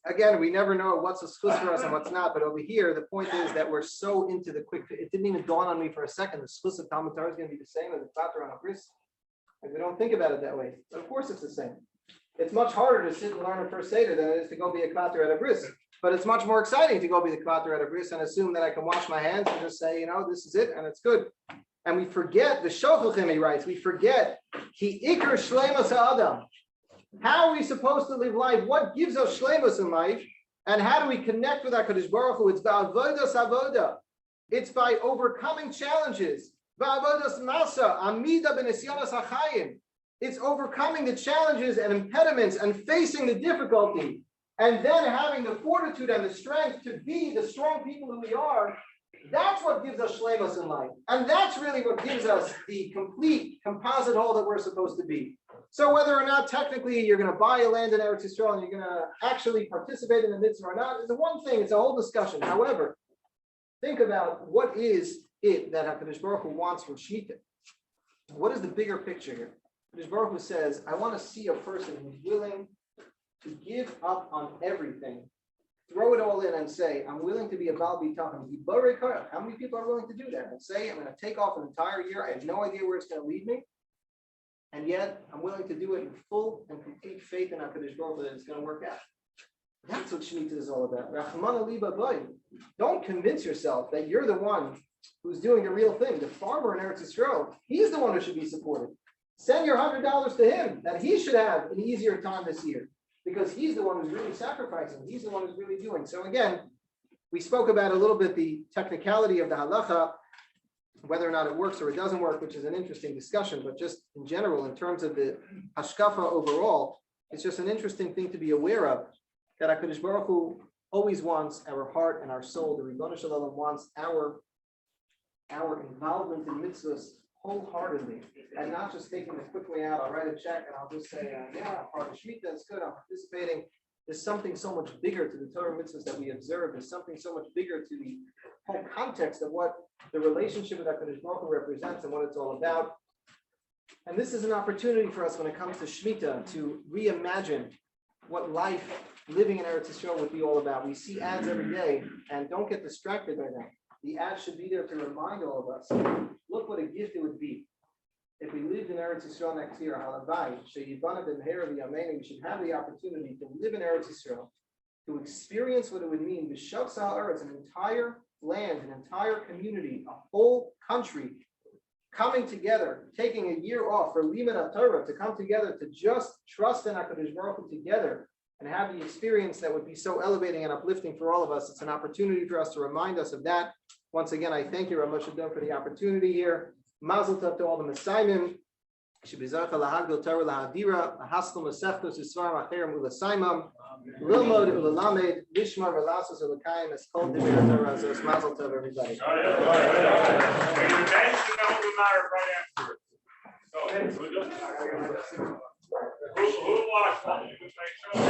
again, we never know what's a schus for us and what's not, but over here, the point is that we're so into the quick, it didn't even dawn on me for a second, the schus of Talmud Torah is going to be the same as the Shachter on a bris. And we don't think about it that way, but of course it's the same. It's much harder to sit and learn a first Seder than it is to go be a Shachter at a bris. But it's much more exciting to go be the Shachter at a bris and assume that I can wash my hands and just say, this is it and it's good. And we forget, the Shochuchim, he writes, we forget, ki ikar shleimus ha'adam. How are we supposed to live life? What gives us shleimus in life? And how do we connect with HaKadosh Baruch Hu? It's ba'avodas avoda. It's by overcoming challenges. Ba'avodas masa, amida b'nisyonos hachayim. It's overcoming the challenges and impediments and facing the difficulty. And then having the fortitude and the strength to be the strong people who we are. That's what gives us shleimus in life. And that's really what gives us the complete composite whole that we're supposed to be. So whether or not technically you're going to buy a land in Eretz Yisrael and you're going to actually participate in the mitzvah or not, is the one thing, it's a whole discussion. However, think about what is it that HaKadosh Baruch Hu wants from Shemitah. What is the bigger picture here? HaKadosh Baruch Hu says, I want to see a person who's willing to give up on everything, throw it all in and say, I'm willing to be a Baal B'tachon. How many people are willing to do that? And say, I'm going to take off an entire year. I have no idea where it's going to lead me. And yet, I'm willing to do it in full and complete faith in HaKadosh Baruch Hu that it's going to work out. That's what Shemitah is all about. Don't convince yourself that you're the one who's doing the real thing. The farmer in Eretz Yisrael, he's the one who should be supported. Send your $100 to him, that he should have an easier time this year. Because he's the one who's really sacrificing. He's the one who's really doing. So again, we spoke about a little bit the technicality of the halacha, whether or not it works or it doesn't work, which is an interesting discussion. But just in general, in terms of the hashkafa overall, it's just an interesting thing to be aware of, that HaKadosh Baruch Hu always wants our heart and our soul. The Ribono Shel Olam wants our involvement in mitzvahs wholeheartedly, and not just taking the quick way out. I'll write a check and I'll just say, yeah, I'm part of Shemitah, it's good, I'm participating. There's something so much bigger to the Torah mitzvahs that we observe. There's something so much bigger to the whole context of what the relationship with HaKadosh Baruch Hu represents and what it's all about. And this is an opportunity for us when it comes to Shemitah to reimagine what life living in Eretz Yisrael would be all about. We see ads every day, and don't get distracted by them. The ad should be there to remind all of us, look what a gift it would be if we lived in Eretz Yisrael next year. Halavai, Sheyivana b'mehera v'yameinu. We should have the opportunity to live in Eretz Yisrael, to experience what it would mean. B'shavsa ha'aretz, an entire land, an entire community, a whole country coming together, taking a year off for Limud Torah, to come together to just trust in HaKadosh Baruch Hu together and have the experience that would be so elevating and uplifting for all of us. It's an opportunity for us to remind us of that. Once again, I thank you, Rav Moshe Dov, for the opportunity here. Mazel tov to all the Messiahim. Shebizarcha lahagdol Torah lahadira, lahaskel masechtos yisvarim acherim ulasaimam, lilmod ulalamed, lishmar v'lasos ulakayim, es kol divrei Torah zos. Mazel tov, everybody. Who watched that? You can say so.